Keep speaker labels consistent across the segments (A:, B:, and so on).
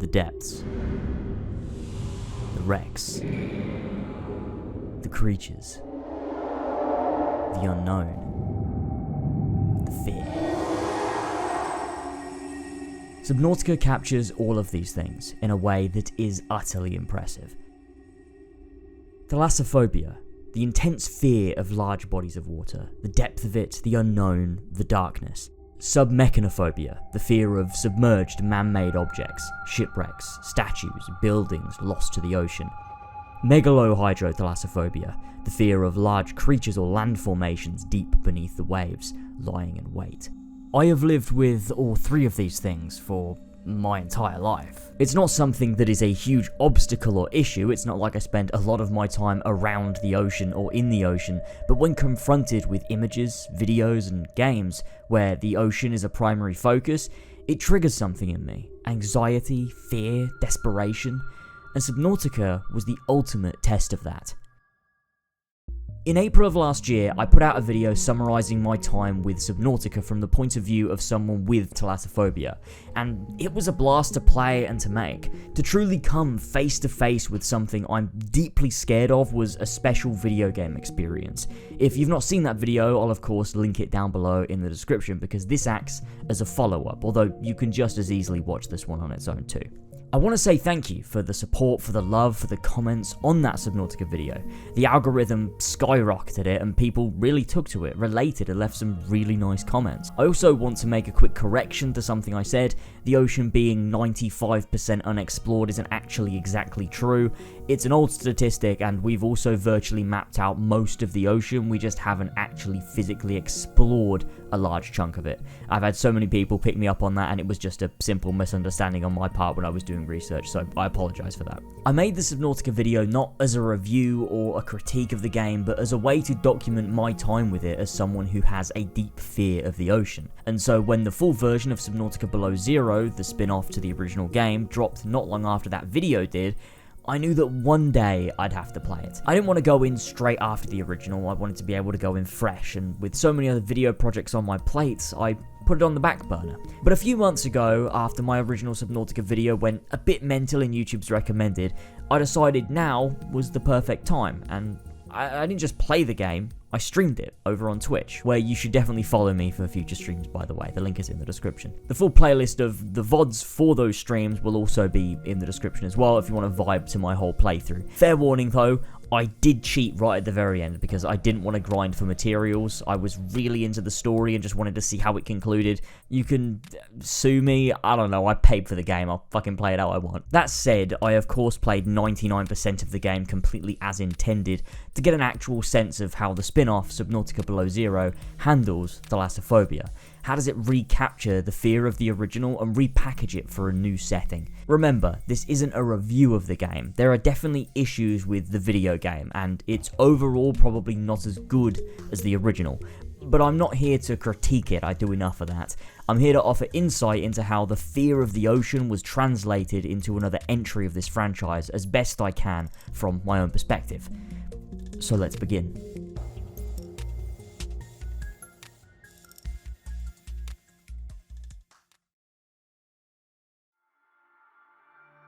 A: The depths. The wrecks. The creatures. The unknown. The fear. Subnautica captures all of these things in a way that is utterly impressive. Thalassophobia, the intense fear of large bodies of water, the depth of it, the unknown, the darkness. Submechanophobia, the fear of submerged man-made objects, shipwrecks, statues, buildings lost to the ocean. Megalohydrothalassophobia, the fear of large creatures or land formations deep beneath the waves, lying in wait. I have lived with all three of these things for my entire life. It's not something that is a huge obstacle or issue. It's not like I spend a lot of my time around the ocean or in the ocean, but when confronted with images, videos, and games where the ocean is a primary focus, it triggers something in me. Anxiety, fear, desperation, and Subnautica was the ultimate test of that. In April of last year, I put out a video summarising my time with Subnautica from the point of view of someone with thalassophobia, and it was a blast to play and to make. To truly come face to face with something I'm deeply scared of was a special video game experience. If you've not seen that video, I'll of course link it down below in the description because this acts as a follow-up, although you can just as easily watch this one on its own too. I want to say thank you for the support, for the love, for the comments on that Subnautica video. The algorithm skyrocketed it and people really took to it, related, and left some really nice comments. I also want to make a quick correction to something I said. The ocean being 95% unexplored isn't actually exactly true. It's an old statistic and we've also virtually mapped out most of the ocean, we just haven't actually physically explored a large chunk of it. I've had so many people pick me up on that and it was just a simple misunderstanding on my part when I was doing research, so I apologise for that. I made the Subnautica video not as a review or a critique of the game, but as a way to document my time with it as someone who has a deep fear of the ocean. And so when the full version of Subnautica Below Zero, the spin-off to the original game, dropped not long after that video did, I knew that one day I'd have to play it. I didn't want to go in straight after the original, I wanted to be able to go in fresh, and with so many other video projects on my plate, I put it on the back burner. But a few months ago, after my original Subnautica video went a bit mental in YouTube's recommended, I decided now was the perfect time, and I didn't just play the game, I streamed it over on Twitch, where you should definitely follow me for future streams, by the way. The link is in the description. The full playlist of the VODs for those streams will also be in the description as well if you want to vibe to my whole playthrough. Fair warning though, I did cheat right at the very end because I didn't want to grind for materials. I was really into the story and just wanted to see how it concluded. You can sue me, I don't know, I paid for the game, I'll fucking play it how I want. That said, I of course played 99% of the game completely as intended to get an actual sense of how the spin-off, Subnautica Below Zero, handles thalassophobia. How does it recapture the fear of the original and repackage it for a new setting? Remember, this isn't a review of the game. There are definitely issues with the video game, and it's overall probably not as good as the original. But I'm not here to critique it, I do enough of that. I'm here to offer insight into how the fear of the ocean was translated into another entry of this franchise as best I can from my own perspective. So let's begin.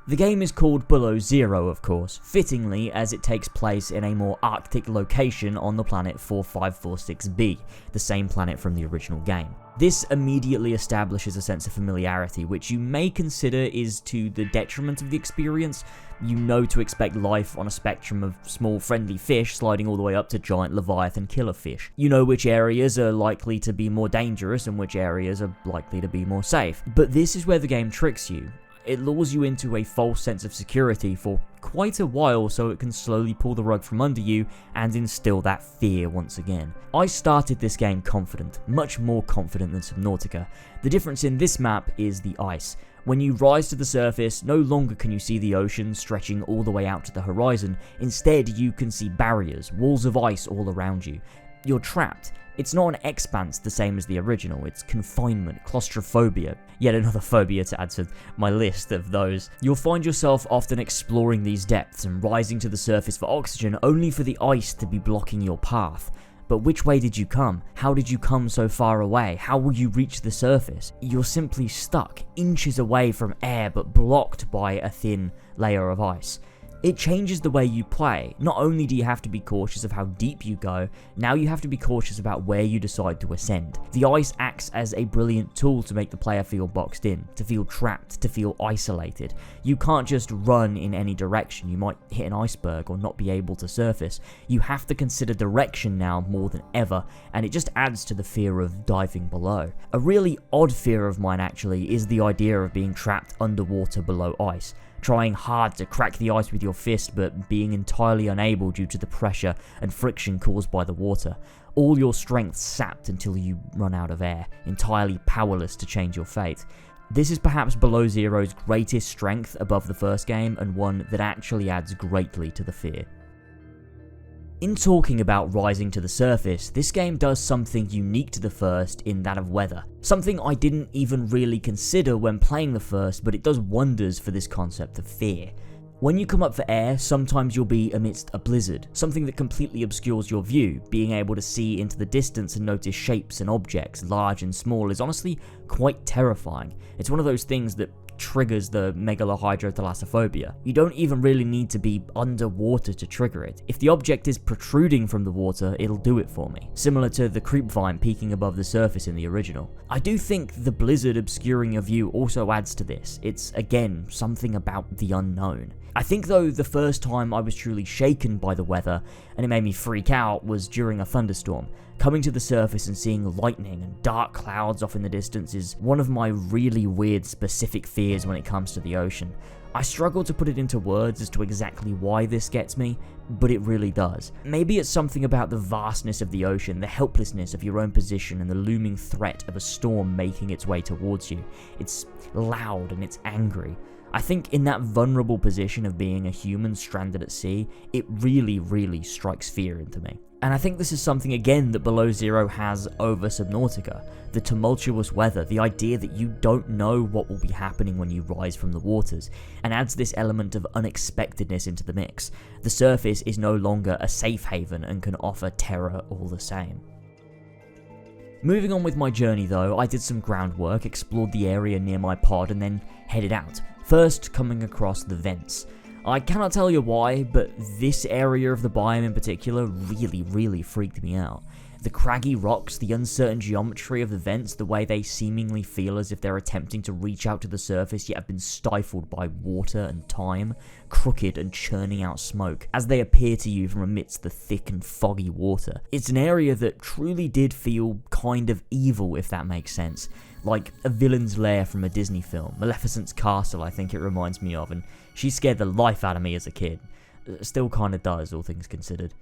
A: The game is called Below Zero, of course, fittingly as it takes place in a more Arctic location on the planet 4546b, the same planet from the original game. This immediately establishes a sense of familiarity, which you may consider is to the detriment of the experience. You know to expect life on a spectrum of small friendly fish sliding all the way up to giant leviathan killer fish. You know which areas are likely to be more dangerous and which areas are likely to be more safe. But this is where the game tricks you. It lures you into a false sense of security for quite a while so it can slowly pull the rug from under you and instill that fear once again. I started this game confident, much more confident than Subnautica. The difference in this map is the ice. When you rise to the surface, no longer can you see the ocean stretching all the way out to the horizon. Instead, you can see barriers, walls of ice all around you. You're trapped. It's not an expanse the same as the original, it's confinement, claustrophobia, yet another phobia to add to my list of those. You'll find yourself often exploring these depths and rising to the surface for oxygen only for the ice to be blocking your path. But which way did you come? How did you come so far away? How will you reach the surface? You're simply stuck, inches away from air but blocked by a thin layer of ice. It changes the way you play. Not only do you have to be cautious of how deep you go, now you have to be cautious about where you decide to ascend. The ice acts as a brilliant tool to make the player feel boxed in, to feel trapped, to feel isolated. You can't just run in any direction. You might hit an iceberg or not be able to surface. You have to consider direction now more than ever, and it just adds to the fear of diving below. A really odd fear of mine actually is the idea of being trapped underwater below ice. Trying hard to crack the ice with your fist, but being entirely unable due to the pressure and friction caused by the water. All your strength sapped until you run out of air, entirely powerless to change your fate. This is perhaps Below Zero's greatest strength above the first game, and one that actually adds greatly to the fear. In talking about rising to the surface, this game does something unique to the first in that of weather. Something I didn't even really consider when playing the first, but it does wonders for this concept of fear. When you come up for air, sometimes you'll be amidst a blizzard, something that completely obscures your view. Being able to see into the distance and notice shapes and objects, large and small, is honestly quite terrifying. It's one of those things that triggers the Thalassophobia. You don't even really need to be underwater to trigger it. If the object is protruding from the water, it'll do it for me. Similar to the creep vine peeking above the surface in the original. I do think the blizzard obscuring your view also adds to this. It's, again, something about the unknown. I think though the first time I was truly shaken by the weather, and it made me freak out, was during a thunderstorm. Coming to the surface and seeing lightning and dark clouds off in the distance is one of my really weird specific fears when it comes to the ocean. I struggle to put it into words as to exactly why this gets me, but it really does. Maybe it's something about the vastness of the ocean, the helplessness of your own position, and the looming threat of a storm making its way towards you. It's loud and it's angry. I think in that vulnerable position of being a human stranded at sea, it really strikes fear into me. And I think this is something again that Below Zero has over Subnautica. The tumultuous weather, the idea that you don't know what will be happening when you rise from the waters, and adds this element of unexpectedness into the mix. The surface is no longer a safe haven and can offer terror all the same. Moving on with my journey though, I did some groundwork, explored the area near my pod, and then headed out. First, coming across the vents. I cannot tell you why, but this area of the biome in particular really freaked me out. The craggy rocks, the uncertain geometry of the vents, the way they seemingly feel as if they're attempting to reach out to the surface yet have been stifled by water and time, crooked and churning out smoke, as they appear to you from amidst the thick and foggy water. It's an area that truly did feel kind of evil, if that makes sense. Like a villain's lair from a Disney film. Maleficent's castle, I think it reminds me of, and she scared the life out of me as a kid. Still kinda does, all things considered.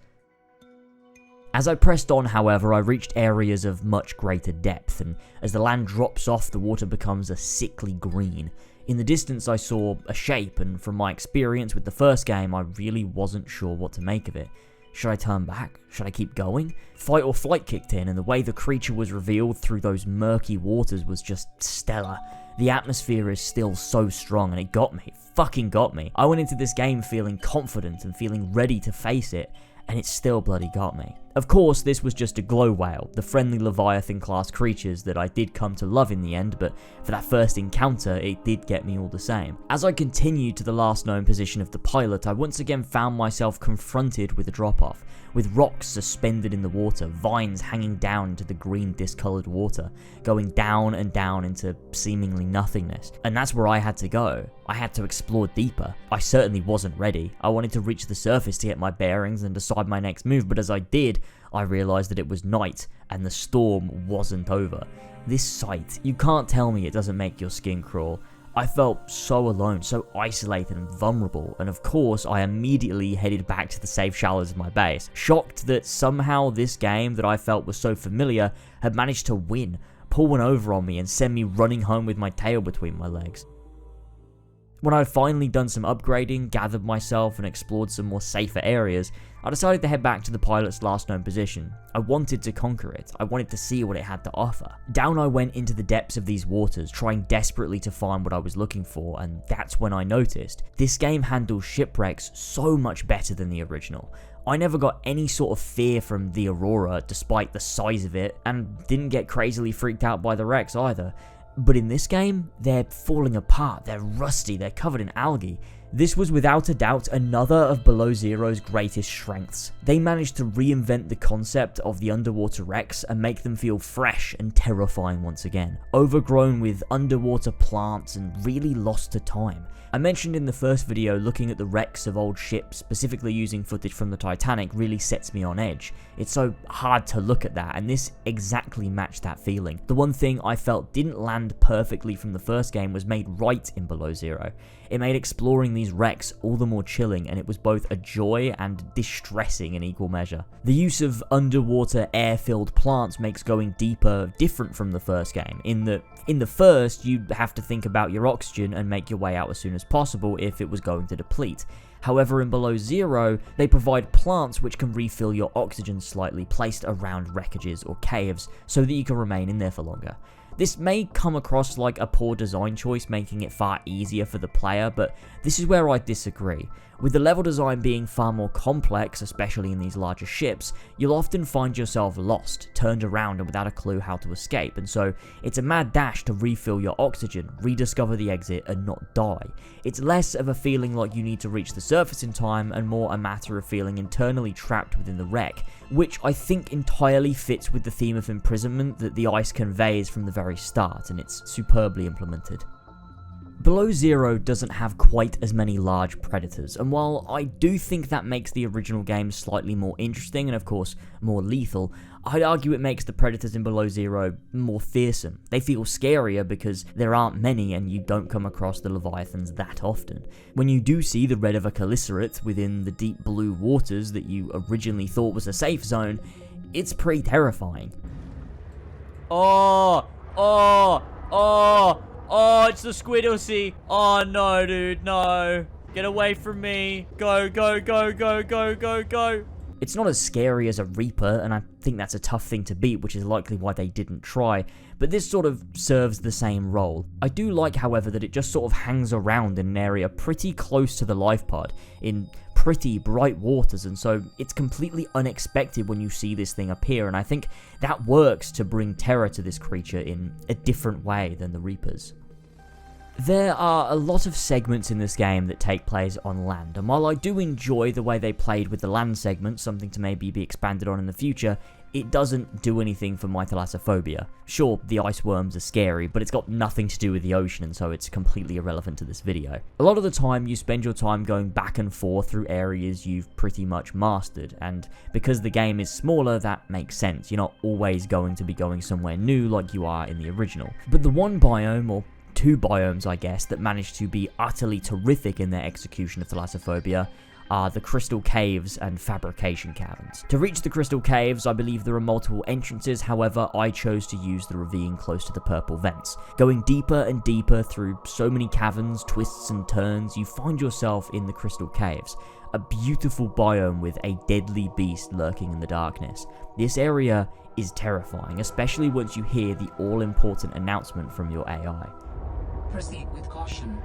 A: As I pressed on, however, I reached areas of much greater depth, and as the land drops off, the water becomes a sickly green. In the distance I saw a shape, and from my experience with the first game, I really wasn't sure what to make of it. Should I turn back? Should I keep going? Fight or flight kicked in, and the way the creature was revealed through those murky waters was just stellar. The atmosphere is still so strong, and it got me. Fucking got me. I went into this game feeling confident and feeling ready to face it, and it still bloody got me. Of course, this was just a glow whale, the friendly Leviathan class creatures that I did come to love in the end, but for that first encounter, it did get me all the same. As I continued to the last known position of the pilot, I once again found myself confronted with a drop-off, with rocks suspended in the water, vines hanging down into the green discoloured water, going down and down into seemingly nothingness. And that's where I had to go. I had to explore deeper. I certainly wasn't ready. I wanted to reach the surface to get my bearings and decide my next move, but as I did, I realised that it was night and the storm wasn't over. This sight, you can't tell me it doesn't make your skin crawl. I felt so alone, so isolated and vulnerable, and of course I immediately headed back to the safe shallows of my base, shocked that somehow this game that I felt was so familiar had managed to win, pull one over on me and send me running home with my tail between my legs. When I'd finally done some upgrading, gathered myself, and explored some more safer areas, I decided to head back to the pilot's last known position. I wanted to conquer it. I wanted to see what it had to offer. Down I went into the depths of these waters, trying desperately to find what I was looking for, and that's when I noticed this game handles shipwrecks so much better than the original. I never got any sort of fear from the Aurora, despite the size of it, and didn't get crazily freaked out by the wrecks either. But in this game, they're falling apart, they're rusty, they're covered in algae. This was without a doubt another of Below Zero's greatest strengths. They managed to reinvent the concept of the underwater wrecks and make them feel fresh and terrifying once again, overgrown with underwater plants and really lost to time. I mentioned in the first video looking at the wrecks of old ships, specifically using footage from the Titanic, really sets me on edge. It's so hard to look at that, and this exactly matched that feeling. The one thing I felt didn't land perfectly from the first game was made right in Below Zero. It made exploring these wrecks all the more chilling, and it was both a joy and distressing in equal measure. The use of underwater air-filled plants makes going deeper different from the first game, in the first, you'd have to think about your oxygen and make your way out as soon as possible if it was going to deplete. However, in Below Zero, they provide plants which can refill your oxygen slightly, placed around wreckages or caves, so that you can remain in there for longer. This may come across like a poor design choice, making it far easier for the player, but this is where I disagree. With the level design being far more complex, especially in these larger ships, you'll often find yourself lost, turned around and without a clue how to escape, and so it's a mad dash to refill your oxygen, rediscover the exit, and not die. It's less of a feeling like you need to reach the surface in time, and more a matter of feeling internally trapped within the wreck, which I think entirely fits with the theme of imprisonment that the ice conveys from the very start, and it's superbly implemented. Below Zero doesn't have quite as many large predators, and while I do think that makes the original game slightly more interesting and of course more lethal, I'd argue it makes the predators in Below Zero more fearsome. They feel scarier because there aren't many and you don't come across the leviathans that often. When you do see the red of a chelicerath within the deep blue waters that you originally thought was a safe zone, it's pretty terrifying. Oh, it's the Squidlesy. Oh no, dude, no. Get away from me. Go, go, go, go, go, go, go. It's not as scary as a Reaper, and I think that's a tough thing to beat, which is likely why they didn't try, but this sort of serves the same role. I do like, however, that it just sort of hangs around in an area pretty close to the life pod, in pretty bright waters, and so it's completely unexpected when you see this thing appear, and I think that works to bring terror to this creature in a different way than the Reapers. There are a lot of segments in this game that take place on land, and while I do enjoy the way they played with the land segment, something to maybe be expanded on in the future, it doesn't do anything for my thalassophobia. Sure, the ice worms are scary, but it's got nothing to do with the ocean, and so it's completely irrelevant to this video. A lot of the time, you spend your time going back and forth through areas you've pretty much mastered, and because the game is smaller, that makes sense. You're not always going to be going somewhere new like you are in the original. But the one biome, or two biomes I guess, that managed to be utterly terrific in their execution of Thalassophobia are the Crystal Caves and Fabrication Caverns. To reach the Crystal Caves, I believe there are multiple entrances, however, I chose to use the ravine close to the purple vents. Going deeper and deeper through so many caverns, twists and turns, you find yourself in the Crystal Caves, a beautiful biome with a deadly beast lurking in the darkness. This area is terrifying, especially once you hear the all-important announcement from your AI.
B: Proceed with caution.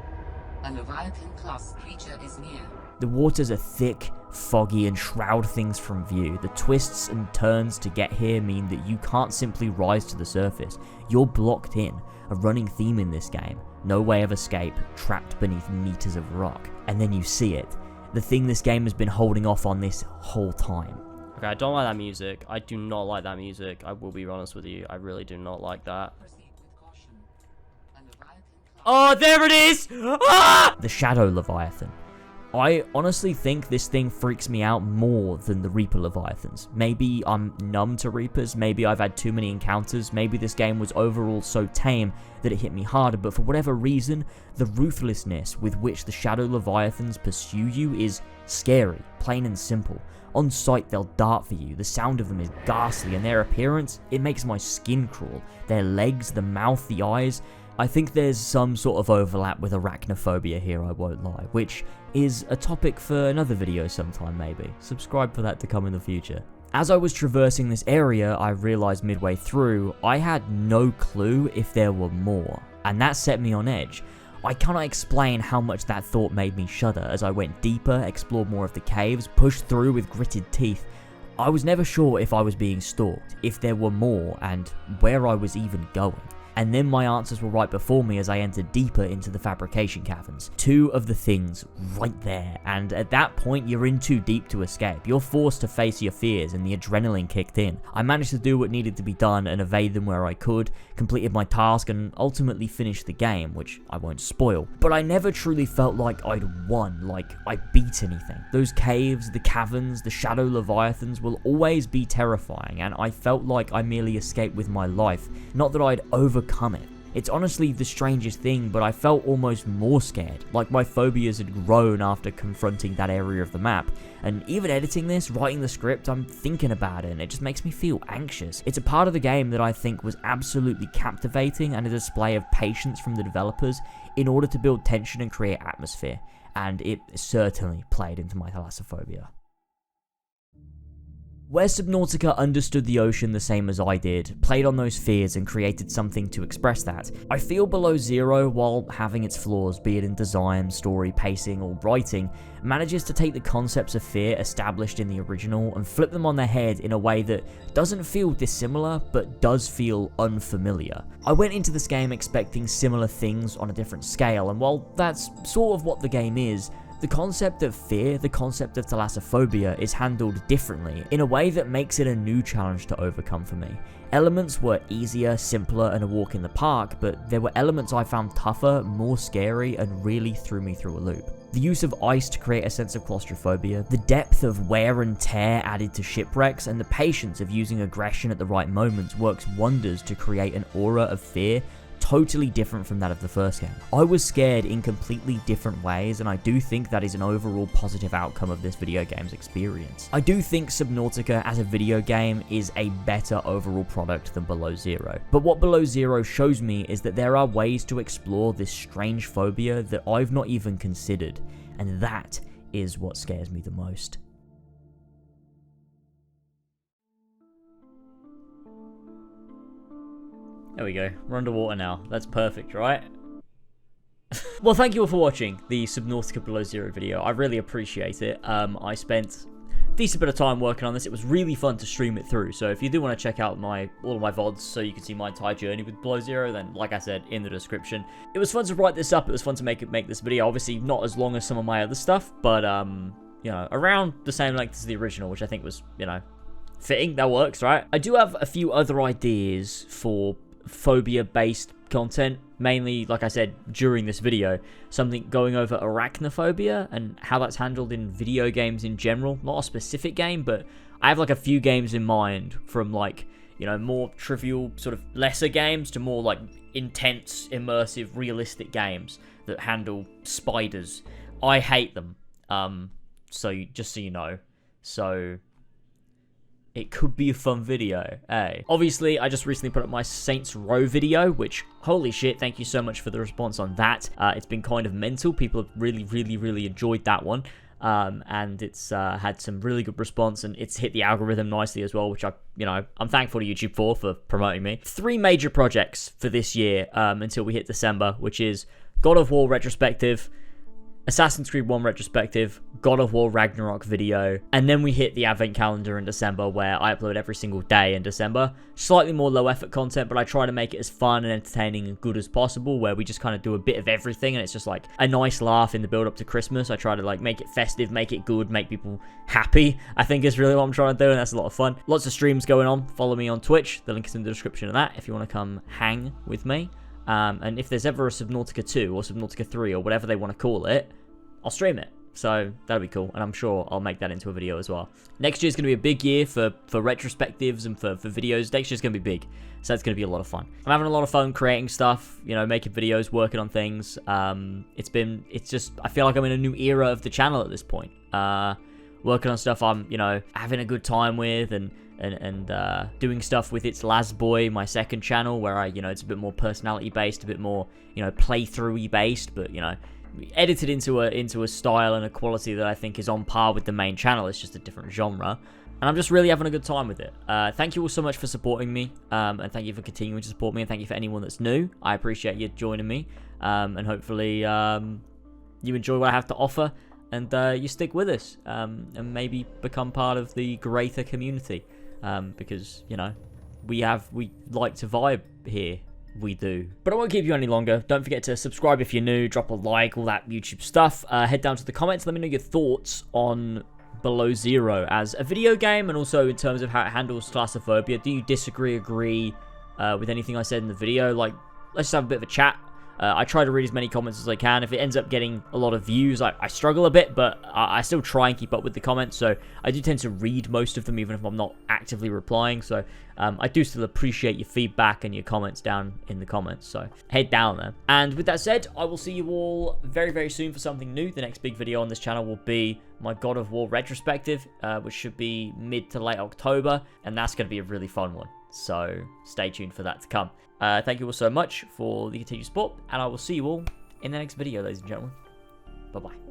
B: A Leviathan-class creature is near.
A: The waters are thick, foggy, and shroud things from view. The twists and turns to get here mean that you can't simply rise to the surface. You're blocked in, a running theme in this game. No way of escape, trapped beneath meters of rock. And then you see it. The thing this game has been holding off on this whole time.
C: Okay, I don't like that music. I do not like that music. I will be honest with you. I really do not like that. Oh, there it is! Ah!
A: The Shadow Leviathan. I honestly think this thing freaks me out more than the Reaper Leviathans. Maybe I'm numb to Reapers, maybe I've had too many encounters, maybe this game was overall so tame that it hit me harder, but for whatever reason, the ruthlessness with which the Shadow Leviathans pursue you is scary, plain and simple. On sight, they'll dart for you, the sound of them is ghastly, and their appearance, it makes my skin crawl. Their legs, the mouth, the eyes, I think there's some sort of overlap with arachnophobia here, I won't lie, which is a topic for another video sometime maybe. Subscribe for that to come in the future. As I was traversing this area, I realized midway through, I had no clue if there were more, and that set me on edge. I cannot explain how much that thought made me shudder as I went deeper, explored more of the caves, pushed through with gritted teeth. I was never sure if I was being stalked, if there were more, and where I was even going. And then my answers were right before me as I entered deeper into the fabrication caverns. Two of the things right there, and at that point you're in too deep to escape. You're forced to face your fears and the adrenaline kicked in. I managed to do what needed to be done and evade them where I could, completed my task and ultimately finished the game, which I won't spoil. But I never truly felt like I'd won, like I beat anything. Those caves, the caverns, the shadow leviathans will always be terrifying, and I felt like I merely escaped with my life, not that I'd overcome it. It's honestly the strangest thing, but I felt almost more scared, like my phobias had grown after confronting that area of the map. And even editing this, writing the script, I'm thinking about it and it just makes me feel anxious. It's a part of the game that I think was absolutely captivating and a display of patience from the developers in order to build tension and create atmosphere, and it certainly played into my thalassophobia. Where Subnautica understood the ocean the same as I did, played on those fears and created something to express that, I feel Below Zero, while having its flaws, be it in design, story, pacing, or writing, manages to take the concepts of fear established in the original and flip them on their head in a way that doesn't feel dissimilar, but does feel unfamiliar. I went into this game expecting similar things on a different scale, and while that's sort of what the game is, the concept of fear, the concept of thalassophobia, is handled differently, in a way that makes it a new challenge to overcome for me. Elements were easier, simpler, and a walk in the park, but there were elements I found tougher, more scary, and really threw me through a loop. The use of ice to create a sense of claustrophobia, the depth of wear and tear added to shipwrecks, and the patience of using aggression at the right moments works wonders to create an aura of fear totally different from that of the first game. I was scared in completely different ways, and I do think that is an overall positive outcome of this video game's experience. I do think Subnautica as a video game is a better overall product than Below Zero, but what Below Zero shows me is that there are ways to explore this strange phobia that I've not even considered, and that is what scares me the most.
C: There we go. We're underwater now. That's perfect, right? Well, thank you all for watching the Subnautica Below Zero video. I really appreciate it. I spent a decent bit of time working on this. It was really fun to stream it through. So if you do want to check out all of my VODs so you can see my entire journey with Below Zero, then like I said, in the description. It was fun to write this up. It was fun to make this video. Obviously, not as long as some of my other stuff, but you know, around the same length as the original, which I think was, you know, fitting. That works, right? I do have a few other ideas for phobia-based content, mainly, like I said, during this video, something going over arachnophobia and how that's handled in video games in general. Not a specific game, but I have like a few games in mind, from like, you know, more trivial sort of lesser games to more like intense, immersive, realistic games that handle spiders. I hate them, just so you know. So it could be a fun video, eh? Obviously, I just recently put up my Saints Row video, which, holy shit, thank you so much for the response on that. It's been kind of mental. People have really enjoyed that one. And it's had some really good response, and it's hit the algorithm nicely as well, which I'm thankful to YouTube for promoting me. 3 major projects for this year, until we hit December, which is God of War retrospective, Assassin's Creed 1 retrospective, God of War Ragnarok video, and then we hit the advent calendar in December, where I upload every single day in December. Slightly more low effort content, but I try to make it as fun and entertaining and good as possible, where we just kind of do a bit of everything, and it's just like a nice laugh in the build up to Christmas. I try to like make it festive, make it good, make people happy, I think is really what I'm trying to do, and that's a lot of fun. Lots of streams going on. Follow me on Twitch, the link is in the description of that if you want to come hang with me. And if there's ever a Subnautica 2 or Subnautica 3 or whatever they want to call it, I'll stream it. So that'll be cool, and I'm sure I'll make that into a video as well. Next year's going to be a big year for retrospectives and for videos. Next year's going to be big, so that's going to be a lot of fun. I'm having a lot of fun creating stuff, you know, making videos, working on things. It's just, I feel like I'm in a new era of the channel at this point. Working on stuff I'm, you know, having a good time with, and and doing stuff with It's LazerzBoy, my second channel, where it's a bit more personality based, a bit more, playthrough-y based, but, edited into a style and a quality that I think is on par with the main channel. It's just a different genre. And I'm just really having a good time with it. Thank you all so much for supporting me, and thank you for continuing to support me, and thank you for anyone that's new. I appreciate you joining me, and hopefully you enjoy what I have to offer, and you stick with us, and maybe become part of the greater community, because, we like to vibe here. We do. But I won't keep you any longer. Don't forget to subscribe if you're new, drop a like, all that YouTube stuff. Head down to the comments, let me know your thoughts on Below Zero as a video game, and also in terms of how it handles Thalassophobia. Do you disagree, agree with anything I said in the video? Like, let's just have a bit of a chat. I try to read as many comments as I can. If it ends up getting a lot of views, I struggle a bit, but I still try and keep up with the comments, so I do tend to read most of them, even if I'm not actively replying, so I do still appreciate your feedback and your comments down in the comments, so head down there. And with that said, I will see you all very, very soon for something new. The next big video on this channel will be my God of War retrospective, which should be mid to late October, and that's going to be a really fun one. So stay tuned for that to come. Thank you all so much for the continued support, and I will see you all in the next video, ladies and gentlemen. Bye-bye.